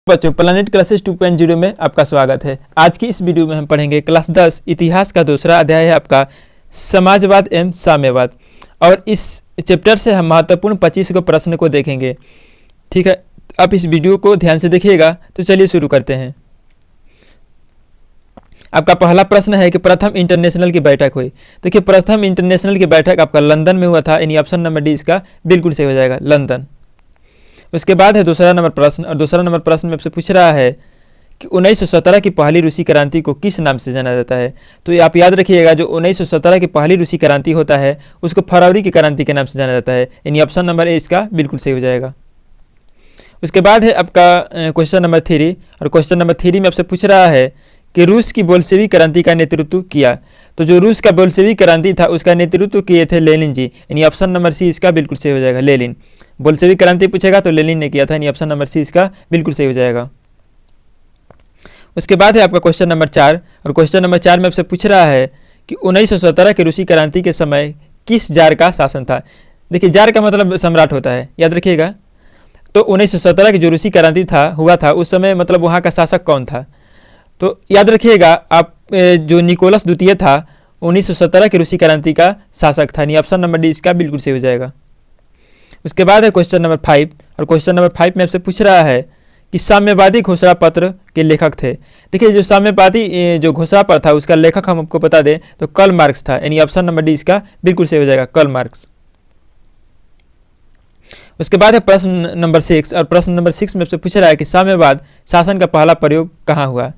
बच्चों planet classes 2.0 में आपका स्वागत है। आज की इस वीडियो में हम पढ़ेंगे क्लास 10 इतिहास का दूसरा अध्याय है आपका समाजवाद एवं साम्यवाद, और इस चैप्टर से हम महत्वपूर्ण 25 को प्रश्न को देखेंगे। ठीक है, आप इस वीडियो को ध्यान से देखिएगा। तो चलिए शुरू करते हैं। आपका पहला प्रश्न है कि प्रथम इंटरनेशनल की बैठक हुई। देखिए, प्रथम इंटरनेशनल की बैठक आपका लंदन में हुआ था, यानी ऑप्शन नंबर डी इसका बिल्कुल सही हो जाएगा, लंदन। उसके बाद है दूसरा नंबर प्रश्न, और दूसरा नंबर प्रश्न में आपसे पूछ रहा है कि 1917 की पहली रूसी क्रांति को किस नाम से जाना जाता है। तो ये आप याद रखिएगा, जो 1917 की पहली रूसी क्रांति होता है उसको फरवरी की क्रांति के नाम से जाना जाता है, यानी ऑप्शन नंबर ए इसका बिल्कुल सही हो जाएगा। उसके बाद है आपका क्वेश्चन नंबर 3, और क्वेश्चन नंबर 3 में आपसे पूछ रहा है कि रूस की बोल्शेवी क्रांति का नेतृत्व किया। तो जो रूस का बोल्शेवी क्रांति था उसका नेतृत्व किए थे लेनिन जी, यानी ऑप्शन नंबर सी इसका बिल्कुल सही हो जाएगा, लेनिन। बोल्शेवी क्रांति पूछेगा तो लेनिन ने किया था, यानी ऑप्शन नंबर सी इसका बिल्कुल सही हो जाएगा। उसके बाद है आपका क्वेश्चन नंबर 4, और क्वेश्चन नंबर 4 में आपसे पूछ रहा है कि 1917 की रूसी क्रांति के समय किस जार का शासन था। देखिए, जार का मतलब सम्राट होता है, याद रखिएगा। तो 1917 की जो रूसी क्रांति हुआ था उस समय मतलब वहाँ का शासक कौन था। तो याद रखिएगा आप, जो निकोलस द्वितीय था 1917 की रूसी क्रांति का शासक था, यानी ऑप्शन नंबर डी इसका बिल्कुल सही हो जाएगा। उसके बाद है क्वेश्चन नंबर 5, और क्वेश्चन नंबर 5 में आपसे पूछ रहा है कि साम्यवादी घोषणा पत्र के लेखक थे। देखिए, जो साम्यवादी जो घोषणा पत्र था उसका लेखक हम आपको बता दें तो कार्ल मार्क्स था, यानी ऑप्शन नंबर डी इसका बिल्कुल सही हो जाएगा, कार्ल मार्क्स। उसके बाद है प्रश्न नंबर 6, और प्रश्न नंबर 6 में आपसे पूछ रहा है कि साम्यवाद शासन का पहला प्रयोग कहाँ हुआ।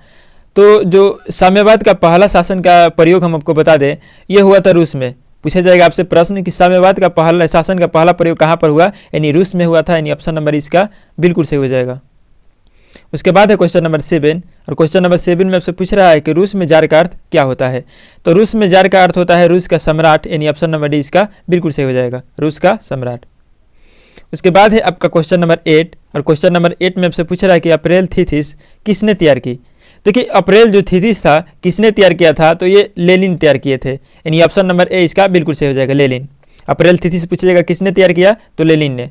तो जो साम्यवाद का पहला शासन का प्रयोग हम आपको बता दें, ये हुआ था रूस में। पूछा जाएगा आपसे प्रश्न कि साम्यवाद का पहला शासन का पहला प्रयोग कहाँ पर हुआ, यानी रूस में हुआ था, यानी ऑप्शन नंबर इसका बिल्कुल सही हो जाएगा। उसके बाद है क्वेश्चन नंबर 7, और क्वेश्चन नंबर 7 में आपसे पूछ रहा है कि रूस में जार का अर्थ क्या होता है। तो रूस में जार का अर्थ होता है रूस का सम्राट, यानी ऑप्शन नंबर डी इसका बिल्कुल सही हो जाएगा, रूस का सम्राट। उसके बाद है आपका क्वेश्चन नंबर 8, और क्वेश्चन नंबर 8 में आपसे पूछ रहा है कि अप्रैल थीसिस किसने तैयार की। देखिए, अप्रैल जो थीसिस था किसने तैयार किया था, तो ये लेनिन तैयार किए थे, यानी ऑप्शन नंबर ए इसका बिल्कुल सही हो जाएगा, लेनिन। अप्रैल थीसिस पूछिएगा किसने तैयार किया, तो लेनिन ने।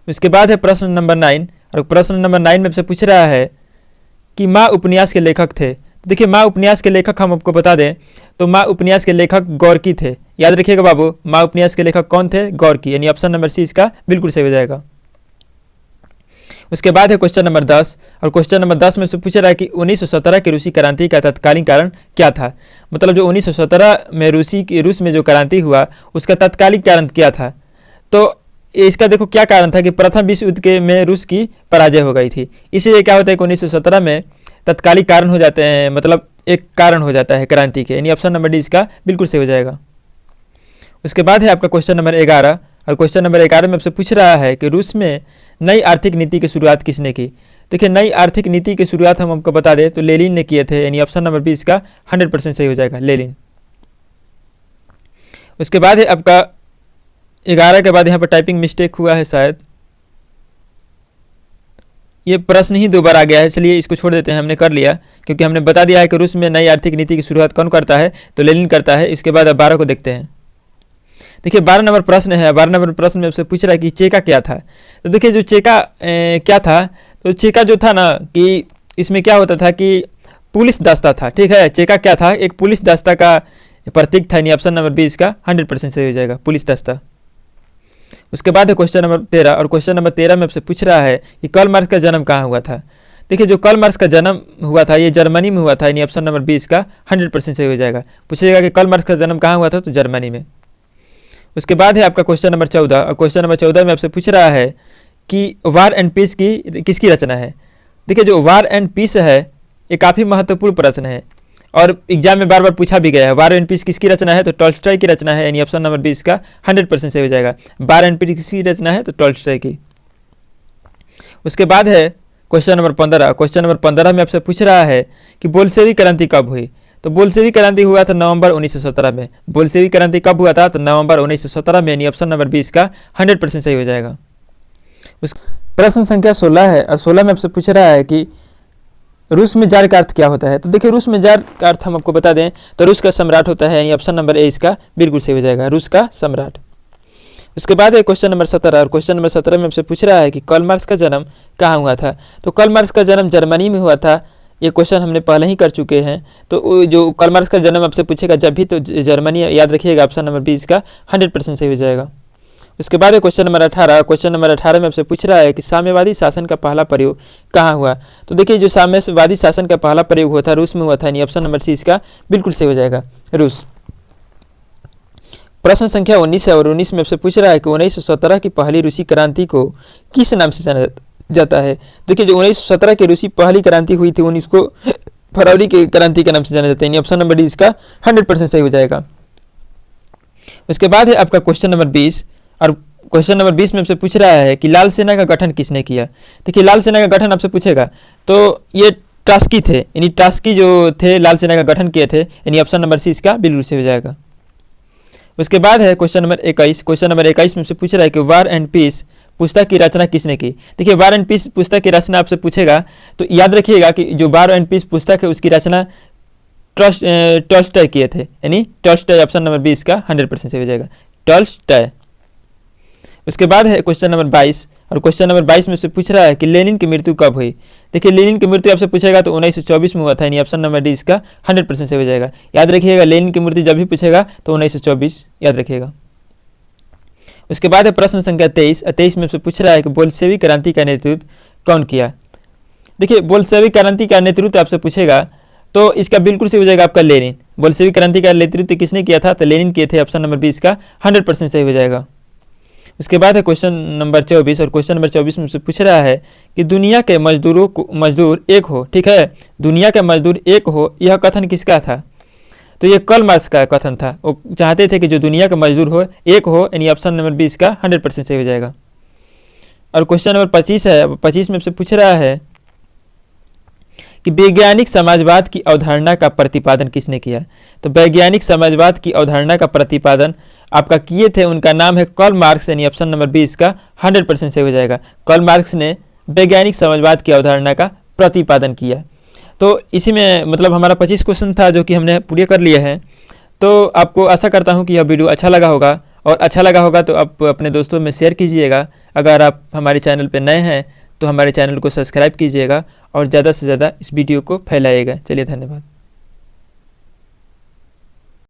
उसके बाद है प्रश्न नंबर 9, और प्रश्न नंबर 9 में आपसे पूछ रहा है कि माँ उपन्यास के लेखक थे। देखिए, माँ उपन्यास के लेखक हम आपको बता दें तो माँ उपन्यास के लेखक गोर्की थे। याद रखिएगा बाबू, माँ उपन्यास के लेखक कौन थे, गोर्की, यानी ऑप्शन नंबर सी इसका बिल्कुल सही हो जाएगा। उसके बाद है क्वेश्चन नंबर 10, और क्वेश्चन नंबर 10 में से पूछ रहा है कि 1917 की रूसी क्रांति का तत्कालीन कारण क्या था। मतलब जो 1917 में रूस में जो क्रांति हुआ उसका तत्कालिक कारण क्या था। तो इसका देखो क्या कारण था कि प्रथम विश्व युद्ध के में रूस की पराजय हो गई थी, इसलिए क्या होता है कि 1917 में तत्कालिक कारण हो जाते हैं, मतलब एक कारण हो जाता है क्रांति के, यानी ऑप्शन नंबर डी इसका बिल्कुल सही हो जाएगा। उसके बाद है आपका क्वेश्चन नंबर 11, और क्वेश्चन नंबर 11 में आपसे पूछ रहा है कि रूस में नई आर्थिक नीति की शुरुआत किसने की। देखिए, नई आर्थिक नीति की शुरुआत हम आपको बता दें तो लेनिन ने किए थे, यानी ऑप्शन नंबर बी इसका 100% सही हो जाएगा, लेनिन। उसके बाद है आपका 11 के बाद यहाँ पर टाइपिंग मिस्टेक हुआ है शायद, ये प्रश्न ही 2 बार आ गया है, चलिए इसको छोड़ देते हैं, हमने कर लिया क्योंकि हमने बता दिया है कि रूस में नई आर्थिक नीति की शुरुआत कौन करता है, तो लेनिन करता है। इसके बाद अब 12 को देखते हैं। देखिए, 12 नंबर प्रश्न है। 12 नंबर प्रश्न में आपसे पूछ रहा है कि चेका क्या था। तो देखिए, जो चेका क्या था, तो चेका जो था ना कि इसमें क्या होता था कि पुलिस दस्ता था। ठीक है, चेका क्या था, एक पुलिस दस्ता का प्रतीक था, यानी ऑप्शन नंबर बी इसका 100% सही हो जाएगा, पुलिस दस्ता। उसके बाद है क्वेश्चन नंबर 13, और क्वेश्चन नंबर 13 में आपसे पूछ रहा है कि कार्ल मार्क्स का जन्म कहाँ हुआ था। देखिए, जो कार्ल मार्क्स का जन्म हुआ था ये जर्मनी में हुआ था, यानी ऑप्शन नंबर बी इसका 100% सही हो जाएगा। पूछिएगा कि कार्ल मार्क्स का जन्म कहाँ हुआ था, तो जर्मनी में। उसके बाद है आपका क्वेश्चन नंबर 14, और क्वेश्चन नंबर 14 में आपसे पूछ रहा है कि वार एंड पीस की किसकी रचना है। देखिए, जो वार एंड पीस है ये काफ़ी महत्वपूर्ण प्रश्न है और एग्जाम में बार बार पूछा भी गया है। वार एंड पीस किसकी रचना है, तो टॉल्स्टॉय की रचना है, यानी ऑप्शन नंबर बी इसका 100% सही हो जाएगा। वार एंड पीस किसकी रचना है, तो टॉल्स्टॉय की। उसके बाद है क्वेश्चन नंबर 15। क्वेश्चन नंबर 15 में आपसे पूछ रहा है कि बोल्शेवी क्रांति कब हुई। तो बोल्शेवी क्रांति हुआ था नवंबर 1917 में। बोल्शेवी क्रांति कब हुआ था, तो नवंबर 1917 में, यानी ऑप्शन नंबर 20 का 100% सही हो जाएगा। उस प्रश्न संख्या 16 है, और 16 में आपसे पूछ रहा है कि रूस में जार का अर्थ क्या होता है। तो देखिए, रूस में जार का अर्थ हम आपको बता दें तो रूस का सम्राट होता है, यानी ऑप्शन नंबर ए इसका बिल्कुल सही हो जाएगा, रूस का सम्राट। उसके बाद है क्वेश्चन नंबर 17, और क्वेश्चन नंबर 17 में हमसे पूछ रहा है कि कार्ल मार्क्स का जन्म कहाँ हुआ था। तो कार्ल मार्क्स का जन्म जर्मनी में हुआ था। ये क्वेश्चन हमने पहले ही कर चुके हैं। तो जो कार्ल मार्क्स का जन्म आपसे पूछेगा जब भी, तो जर्मनी याद रखिएगा, ऑप्शन नंबर 20 का 100% सही हो जाएगा। उसके बाद है क्वेश्चन नंबर 18। क्वेश्चन नंबर 18 में आपसे पूछ रहा है कि साम्यवादी शासन का पहला प्रयोग कहाँ हुआ। तो देखिए, जो साम्यवादी शासन का पहला प्रयोग हुआ था रूस में हुआ था, यानी ऑप्शन नंबर सी इसका बिल्कुल सही हो जाएगा, रूस। प्रश्न संख्या 19 है, और 19 में आपसे पूछ रहा है कि 1917 की पहली रूसी क्रांति को किस नाम से जाना जाता है। देखिए, जो 1917 की रूसी पहली क्रांति हुई थी, उसको फरवरी की क्रांति के नाम से जाना जाता है, ऑप्शन नंबर डी इसका 100% सही हो जाएगा। उसके बाद है आपका क्वेश्चन नंबर 20, और क्वेश्चन नंबर 20 में आपसे पूछ रहा है कि लाल सेना का गठन किसने किया। देखिए, लाल सेना का गठन आपसे पूछेगा तो ये ट्रास्की थे, यानी ट्रास्की जो थे लाल सेना का गठन किए थे, यानी ऑप्शन नंबर सी इसका बिल्कुल सही हो जाएगा। उसके बाद है क्वेश्चन नंबर 21। क्वेश्चन नंबर 21 में से पूछ रहा है कि वार एंड पीस पुस्तक की रचना किसने की। देखिए, वार एंड पीस पुस्तक की रचना आपसे पूछेगा तो याद रखिएगा कि जो वार एंड पीस पुस्तक है उसकी रचना टॉल्स्टॉय किए थे, यानी टॉल्स्टॉय, ऑप्शन नंबर 20 का 100% सही हो जाएगा, टॉल्स्टॉय। उसके बाद है क्वेश्चन नंबर 22, और क्वेश्चन नंबर 22 में से पूछ रहा है कि लेनिन की मृत्यु कब हुई। देखिए, लेनिन की मृत्यु आपसे पूछेगा तो 1924 में हुआ था, यानी ऑप्शन नंबर डी इसका 100% सही हो जाएगा। याद रखिएगा, लेनिन की मृत्यु जब भी पूछेगा तो 1924 याद रखिएगा। उसके बाद है प्रश्न संख्या 23। 23 में से पूछ रहा है कि बोल्शेविक क्रांति का नेतृत्व कौन किया। देखिए, बोल्शेविक क्रांति का नेतृत्व आपसे पूछेगा तो इसका बिल्कुल सही हो जाएगा आपका लेनिन। बोल्शेविक क्रांति का नेतृत्व किसने किया था, तो लेनिन किए थे, ऑप्शन नंबर 20 का 100% सही हो जाएगा। उसके बाद है क्वेश्चन नंबर 24, और क्वेश्चन नंबर 24 में से पूछ रहा है कि दुनिया के मजदूर एक हो, ठीक है, दुनिया के मजदूर एक हो, यह कथन किसका था। तो ये कार्ल मार्क्स का कथन था। वो चाहते थे कि जो दुनिया का मजदूर हो एक हो, यानी ऑप्शन नंबर 20 का 100% सही हो जाएगा। और क्वेश्चन नंबर 25 है, 25 में से पूछ रहा है कि वैज्ञानिक समाजवाद की अवधारणा का प्रतिपादन किसने किया। तो वैज्ञानिक समाजवाद की अवधारणा का प्रतिपादन आपका किए थे, उनका नाम है कार्ल मार्क्स, यानी ऑप्शन नंबर 20 का 100% सही हो जाएगा। कार्ल मार्क्स ने वैज्ञानिक समाजवाद की अवधारणा का प्रतिपादन किया। तो इसी में मतलब हमारा 25 क्वेश्चन था जो कि हमने पूरे कर लिए हैं। तो आपको आशा करता हूं कि यह वीडियो अच्छा लगा होगा, और अच्छा लगा होगा तो आप अपने दोस्तों में शेयर कीजिएगा। अगर आप हमारे चैनल पर नए हैं तो हमारे चैनल को सब्सक्राइब कीजिएगा और ज़्यादा से ज़्यादा इस वीडियो को फैलाइएगा। चलिए, धन्यवाद।